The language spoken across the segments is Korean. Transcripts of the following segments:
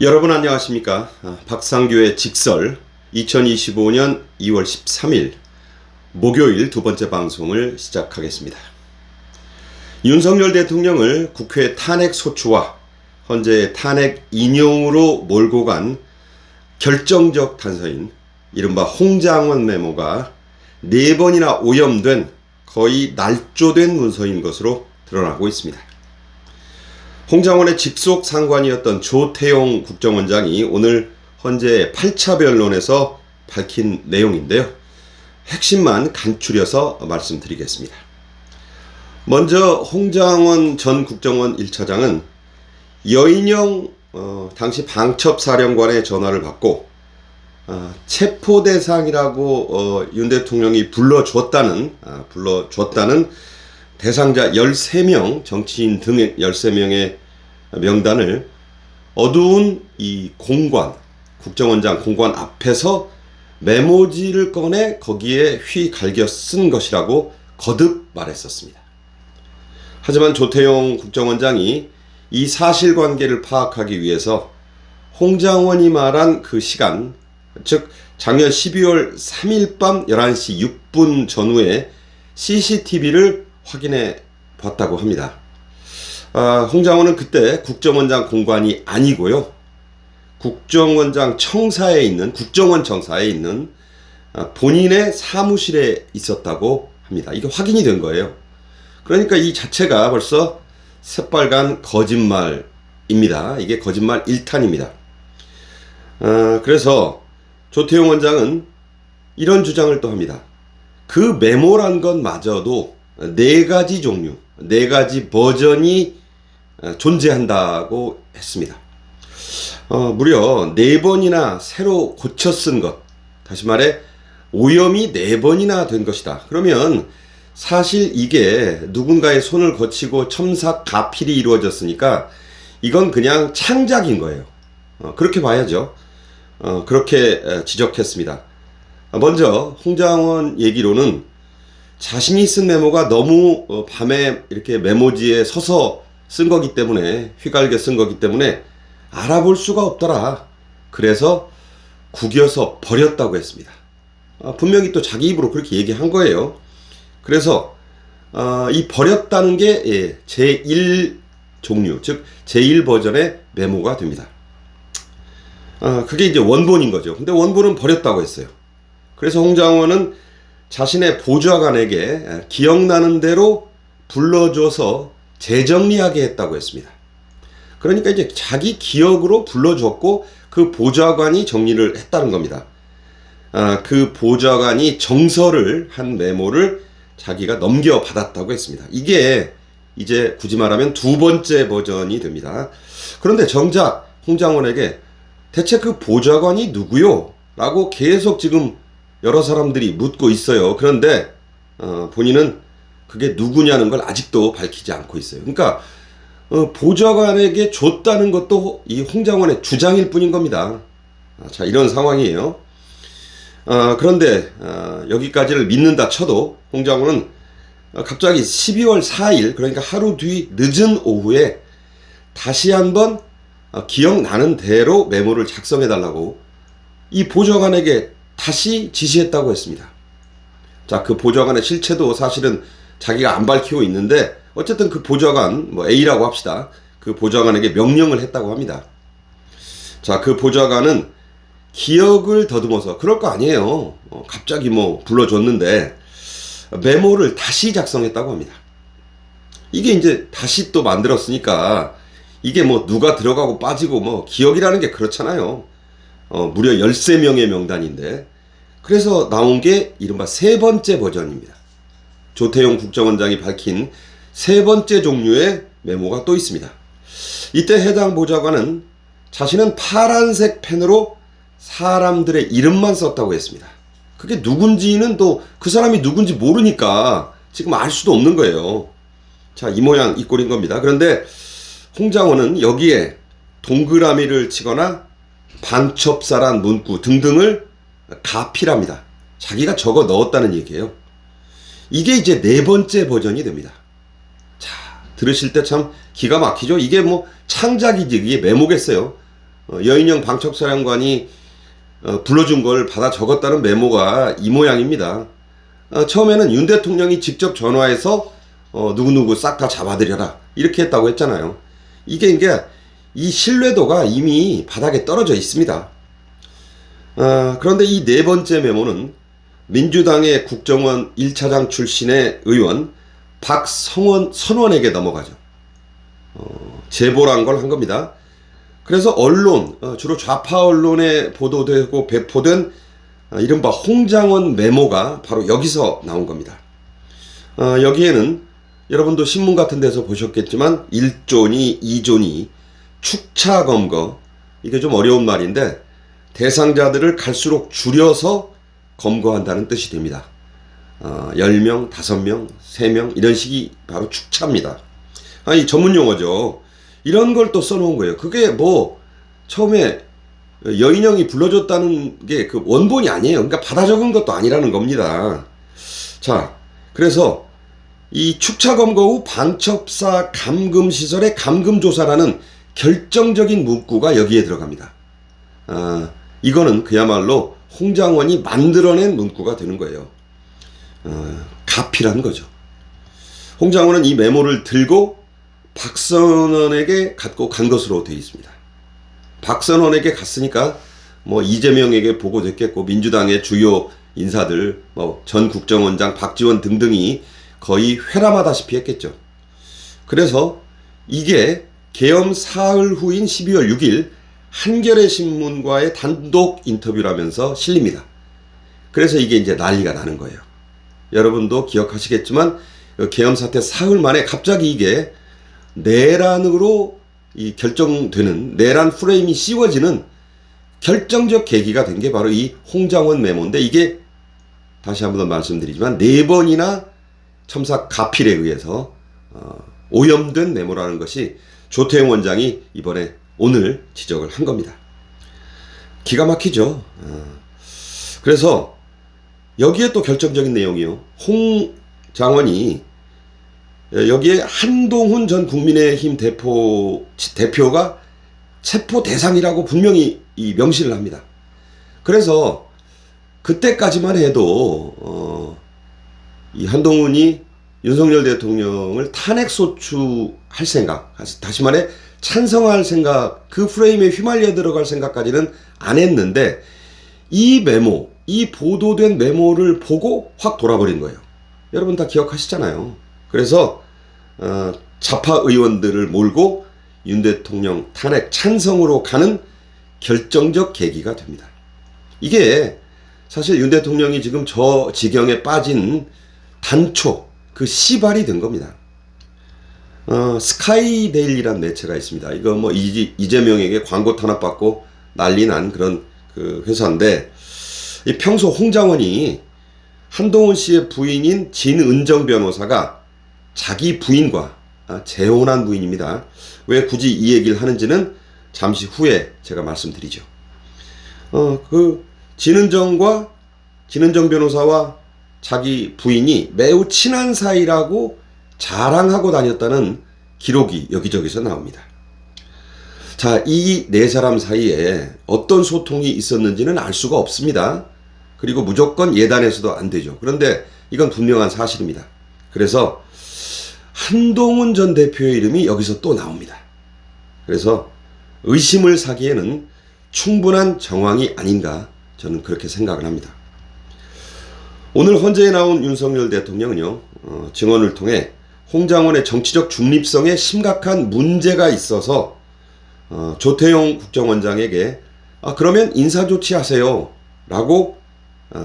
여러분 안녕하십니까? 박상규의 직설 2025년 2월 13일 목요일 두 번째 방송을 시작하겠습니다. 윤석열 대통령을 국회 탄핵 소추와 헌재 탄핵 인용으로 몰고 간 결정적 단서인 이른바 홍장원 메모가 4번이나 오염된 거의 날조된 문서인 것으로 드러나고 있습니다. 홍장원의 직속 상관이었던 조태용 국정원장이 오늘 헌재 8차 변론에서 밝힌 내용인데요. 핵심만 간추려서 말씀드리겠습니다. 먼저 홍장원 전 국정원 1차장은 여인영 당시 방첩사령관의 전화를 받고 체포대상이라고 윤 대통령이 불러줬다는 대상자 13명, 정치인 등 13명의 명단을 어두운 이 국정원장 공관 앞에서 메모지를 꺼내 거기에 휘갈겨 쓴 것이라고 거듭 말했었습니다. 하지만 조태용 국정원장이 이 사실관계를 파악하기 위해서 홍장원이 말한 그 시간, 즉 작년 12월 3일 밤 11시 6분 전후에 CCTV를 확인해 봤다고 합니다. 홍장원은 그때 국정원장 공관이 아니고요. 국정원 청사에 있는 본인의 사무실에 있었다고 합니다. 이게 확인이 된 거예요. 그러니까 이 자체가 벌써 새빨간 거짓말입니다. 이게 거짓말 1탄입니다. 그래서 조태용 원장은 이런 주장을 또 합니다. 그 메모란 것마저도 4가지 종류, 4가지 버전이 존재한다고 했습니다. 무려 4번이나 새로 고쳐 쓴 것, 다시 말해 오염이 4번이나 된 것이다. 그러면 사실 이게 누군가의 손을 거치고 첨삭가필이 이루어졌으니까 이건 그냥 창작인 거예요. 그렇게 봐야죠. 그렇게 지적했습니다. 먼저 홍장원 얘기로는 자신이 쓴 메모가 너무 밤에 이렇게 메모지에 서서 쓴 거기 때문에, 휘갈겨 쓴 거기 때문에 알아볼 수가 없더라. 그래서 구겨서 버렸다고 했습니다. 분명히 또 자기 입으로 그렇게 얘기한 거예요. 그래서 이 버렸다는 게 제1 종류, 즉 제1 버전의 메모가 됩니다. 그게 이제 원본인 거죠. 근데 원본은 버렸다고 했어요. 그래서 홍장원은 자신의 보좌관에게 기억나는 대로 불러줘서 재정리하게 했다고 했습니다. 그러니까 이제 자기 기억으로 불러줬고 그 보좌관이 정리를 했다는 겁니다. 그 보좌관이 정서를 한 메모를 자기가 넘겨받았다고 했습니다. 이게 이제 굳이 말하면 2번째 버전이 됩니다. 그런데 정작 홍장원에게 대체 그 보좌관이 누구요? 라고 계속 지금 여러 사람들이 묻고 있어요. 그런데 본인은 그게 누구냐는 걸 아직도 밝히지 않고 있어요. 그러니까 보좌관에게 줬다는 것도 이 홍장원의 주장일 뿐인 겁니다. 자, 이런 상황이에요. 그런데 여기까지를 믿는다 쳐도 홍장원은 갑자기 12월 4일, 그러니까 하루 뒤 늦은 오후에 다시 한번 기억나는 대로 메모를 작성해달라고 이 보좌관에게 다시 지시했다고 했습니다. 자, 그 보좌관의 실체도 사실은 자기가 안 밝히고 있는데 어쨌든 그 보좌관, A라고 합시다. 그 보좌관에게 명령을 했다고 합니다. 자, 그 보좌관은 기억을 더듬어서 그럴 거 아니에요. 갑자기 불러줬는데 메모를 다시 작성했다고 합니다. 이게 이제 다시 또 만들었으니까 이게 누가 들어가고 빠지고 기억이라는 게 그렇잖아요. 무려 13명의 명단인데 그래서 나온 게 이른바 3번째 버전입니다. 조태용 국정원장이 밝힌 3번째 종류의 메모가 또 있습니다. 이때 해당 보좌관은 자신은 파란색 펜으로 사람들의 이름만 썼다고 했습니다. 그게 누군지는 또 그 사람이 누군지 모르니까 지금 알 수도 없는 거예요. 자, 이 모양 이 꼴인 겁니다. 그런데 홍장원은 여기에 동그라미를 치거나 방첩사란 문구 등등을 가필합니다. 자기가 적어 넣었다는 얘기예요. 이게 이제 4번째 버전이 됩니다. 자, 들으실 때 참 기가 막히죠? 이게 창작이지, 이게 메모겠어요. 여인영 방첩사령관이 불러준 걸 받아 적었다는 메모가 이 모양입니다. 처음에는 윤 대통령이 직접 전화해서 누구누구 싹 다 잡아들여라 이렇게 했다고 했잖아요. 이게 이 신뢰도가 이미 바닥에 떨어져 있습니다. 그런데 이 네 번째 메모는 민주당의 국정원 1차장 출신의 의원 박선원에게 넘어가죠. 제보란 걸 한 겁니다. 그래서 언론, 주로 좌파 언론에 보도되고 배포된 이른바 홍장원 메모가 바로 여기서 나온 겁니다. 여기에는 여러분도 신문 같은 데서 보셨겠지만 1조니 2조니 축차검거, 이게 좀 어려운 말인데 대상자들을 갈수록 줄여서 검거한다는 뜻이 됩니다. 10명, 5명, 3명 이런 식이 바로 축차입니다. 이 전문 용어죠. 이런 걸 또 써놓은 거예요. 그게 뭐 처음에 여인영이 불러줬다는 게 그 원본이 아니에요. 그러니까 받아 적은 것도 아니라는 겁니다. 자, 그래서 이 축차 검거 후 방첩사 감금 시설의 감금 조사라는 결정적인 문구가 여기에 들어갑니다. 이거는 그야말로 홍장원이 만들어낸 문구가 되는 거예요. 가피란 거죠. 홍장원은 이 메모를 들고 박선원에게 갖고 간 것으로 되어 있습니다. 박선원에게 갔으니까 뭐 이재명에게 보고됐겠고 민주당의 주요 인사들 뭐 전 국정원장 박지원 등등이 거의 회람하다시피 했겠죠. 그래서 이게 계엄 사흘 후인 12월 6일 한겨레 신문과의 단독 인터뷰라면서 실립니다. 그래서 이게 이제 난리가 나는 거예요. 여러분도 기억하시겠지만 계엄 사태 사흘 만에 갑자기 이게 내란으로 결정되는 내란 프레임이 씌워지는 결정적 계기가 된 게 바로 이 홍장원 메모인데, 이게 다시 한번 말씀드리지만 4번이나 첨삭 가필에 의해서 오염된 메모라는 것이 조태용 원장이 이번에 오늘 지적을 한 겁니다. 기가 막히죠. 그래서 여기에 또 결정적인 내용이요. 홍 장원이 여기에 한동훈 전 국민의힘 대표가 체포 대상이라고 분명히 명시를 합니다. 그래서 그때까지만 해도 이 한동훈이 윤석열 대통령을 탄핵 소추할 생각, 다시 말해 찬성할 생각, 그 프레임에 휘말려 들어갈 생각까지는 안 했는데 이 메모, 이 보도된 메모를 보고 확 돌아버린 거예요. 여러분 다 기억하시잖아요. 그래서 좌파 의원들을 몰고 윤 대통령 탄핵 찬성으로 가는 결정적 계기가 됩니다. 이게 사실 윤 대통령이 지금 저 지경에 빠진 단초, 그 시발이 된 겁니다. 스카이데일리라는 매체가 있습니다. 이거 뭐 이재명에게 광고 탄압받고 난리 난 그런 그 회사인데, 이 평소 홍장원이 한동훈 씨의 부인인 진은정 변호사가 자기 부인과 재혼한 부인입니다. 왜 굳이 이 얘기를 하는지는 잠시 후에 제가 말씀드리죠. 그 진은정 변호사와 자기 부인이 매우 친한 사이라고 자랑하고 다녔다는 기록이 여기저기서 나옵니다. 자, 이 네 사람 사이에 어떤 소통이 있었는지는 알 수가 없습니다. 그리고 무조건 예단해서도 안 되죠. 그런데 이건 분명한 사실입니다. 그래서 한동훈 전 대표의 이름이 여기서 또 나옵니다. 그래서 의심을 사기에는 충분한 정황이 아닌가, 저는 그렇게 생각을 합니다. 오늘 헌재에 나온 윤석열 대통령은요, 증언을 통해 홍장원의 정치적 중립성에 심각한 문제가 있어서 조태용 국정원장에게 그러면 인사조치하세요 라고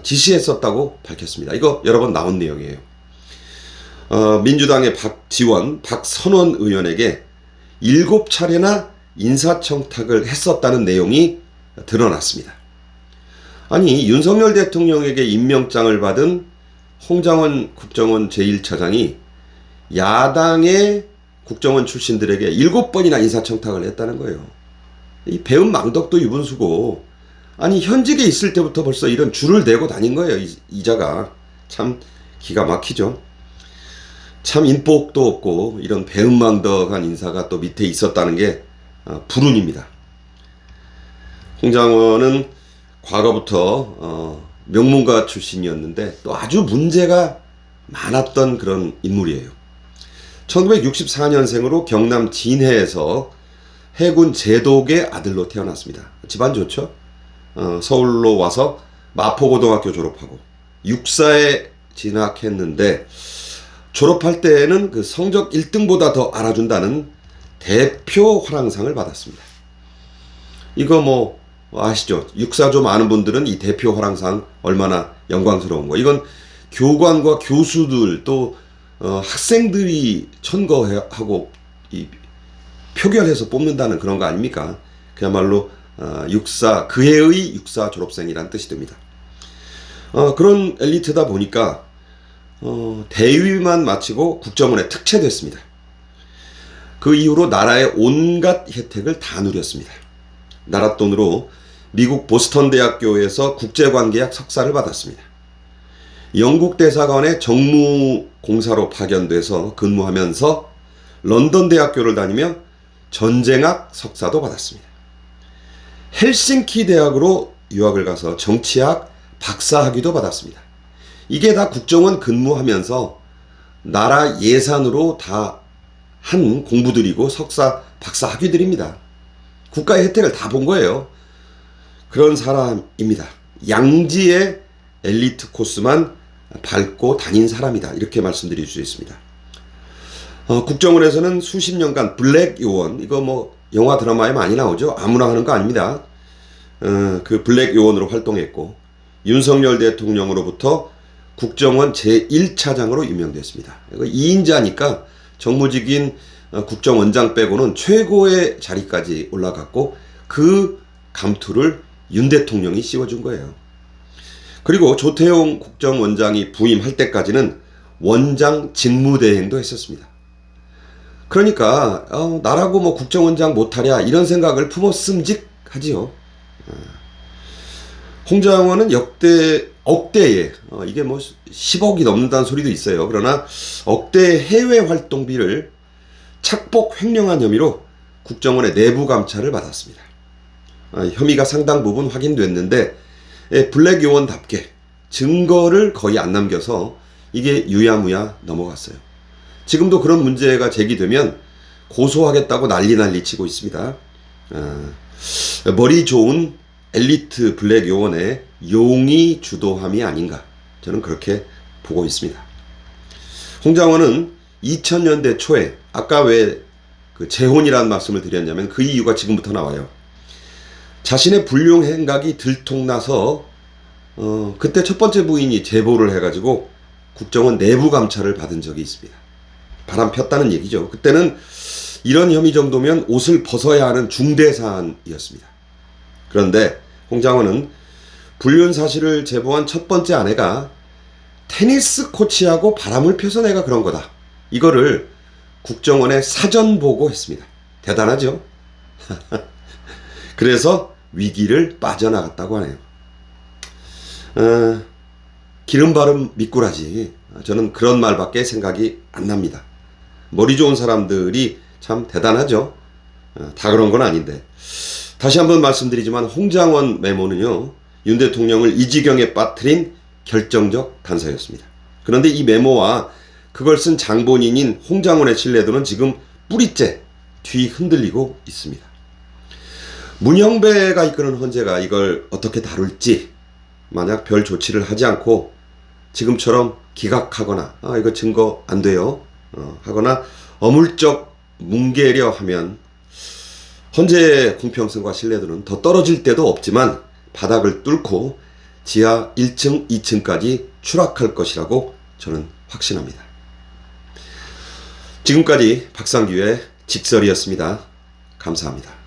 지시했었다고 밝혔습니다. 이거 여러 번 나온 내용이에요. 민주당의 박지원, 박선원 의원에게 7차례나 인사청탁을 했었다는 내용이 드러났습니다. 아니, 윤석열 대통령에게 임명장을 받은 홍장원 국정원 제1차장이 야당의 국정원 출신들에게 7번이나 인사청탁을 했다는 거예요. 이 배은 망덕도 유분수고, 아니 현직에 있을 때부터 벌써 이런 줄을 대고 다닌 거예요. 이자가 참 기가 막히죠. 참 인복도 없고 이런 배은망덕한 인사가 또 밑에 있었다는 게 불운입니다. 홍장원은 과거부터 명문가 출신이었는데 또 아주 문제가 많았던 그런 인물이에요. 1964년생으로 경남 진해에서 해군 제독의 아들로 태어났습니다. 집안 좋죠? 서울로 와서 마포고등학교 졸업하고 육사에 진학했는데 졸업할 때에는 그 성적 1등보다 더 알아준다는 대표 화랑상을 받았습니다. 이거 뭐 아시죠? 육사 좀 아는 분들은 이 대표 화랑상 얼마나 영광스러운 거. 이건 교관과 교수들 또 학생들이 천거하고 이 표결해서 뽑는다는 그런 거 아닙니까? 그야말로 육사 그 해의 육사 졸업생이란 뜻이 됩니다. 그런 엘리트다 보니까 대위만 마치고 국정원에 특채됐습니다. 그 이후로 나라의 온갖 혜택을 다 누렸습니다. 나라 돈으로 미국 보스턴 대학교에서 국제관계학 석사를 받았습니다. 영국 대사관의 정무공사로 파견돼서 근무하면서 런던 대학교를 다니며 전쟁학 석사도 받았습니다. 헬싱키 대학으로 유학을 가서 정치학 박사학위도 받았습니다. 이게 다 국정원 근무하면서 나라 예산으로 다 한 공부들이고 석사 박사 학위들입니다. 국가의 혜택을 다 본 거예요. 그런 사람입니다. 양지의 엘리트 코스만 밟고 다닌 사람이다. 이렇게 말씀드릴 수 있습니다. 국정원에서는 수십 년간 블랙 요원, 이거 뭐 영화 드라마에 많이 나오죠. 아무나 하는 거 아닙니다. 그 블랙 요원으로 활동했고 윤석열 대통령으로부터 국정원 제1차장으로 임명됐습니다. 이거 2인자니까 정무직인 국정원장 빼고는 최고의 자리까지 올라갔고 그 감투를 윤 대통령이 씌워준 거예요. 그리고 조태용 국정원장이 부임할 때까지는 원장 직무대행도 했었습니다. 그러니까 나라고 뭐 국정원장 못하랴 이런 생각을 품었음직하지요. 홍장원은 억대에 이게 뭐 10억이 넘는다는 소리도 있어요. 그러나 억대 해외 활동비를 착복 횡령한 혐의로 국정원의 내부 감찰을 받았습니다. 혐의가 상당 부분 확인됐는데 블랙 요원답게 증거를 거의 안 남겨서 이게 유야무야 넘어갔어요. 지금도 그런 문제가 제기되면 고소하겠다고 난리 치고 있습니다. 머리 좋은 엘리트 블랙 요원의 용의 주도함이 아닌가 저는 그렇게 보고 있습니다. 홍장원은 2000년대 초에 아까 왜 그 재혼이라는 말씀을 드렸냐면 그 이유가 지금부터 나와요. 자신의 불륜 행각이 들통나서 그때 첫 번째 부인이 제보를 해가지고 국정원 내부 감찰을 받은 적이 있습니다. 바람 폈다는 얘기죠. 그때는 이런 혐의 정도면 옷을 벗어야 하는 중대 사안이었습니다. 그런데 홍장원은 불륜 사실을 제보한 첫 번째 아내가 테니스 코치하고 바람을 펴서 내가 그런 거다. 이거를 국정원에 사전 보고했습니다. 대단하죠? 그래서 위기를 빠져나갔다고 하네요. 기름 바른 미꾸라지. 저는 그런 말밖에 생각이 안 납니다. 머리 좋은 사람들이 참 대단하죠. 다 그런 건 아닌데. 다시 한번 말씀드리지만 홍장원 메모는요. 윤 대통령을 이 지경에 빠뜨린 결정적 단서였습니다. 그런데 이 메모와 그걸 쓴 장본인인 홍장원의 신뢰도는 지금 뿌리째 뒤 흔들리고 있습니다. 문형배가 이끄는 헌재가 이걸 어떻게 다룰지 만약 별 조치를 하지 않고 지금처럼 기각하거나 이거 증거 안 돼요 하거나 어물쩍 뭉개려 하면 헌재의 공평성과 신뢰도는 더 떨어질 때도 없지만 바닥을 뚫고 지하 1층, 2층까지 추락할 것이라고 저는 확신합니다. 지금까지 박상규의 직설이었습니다. 감사합니다.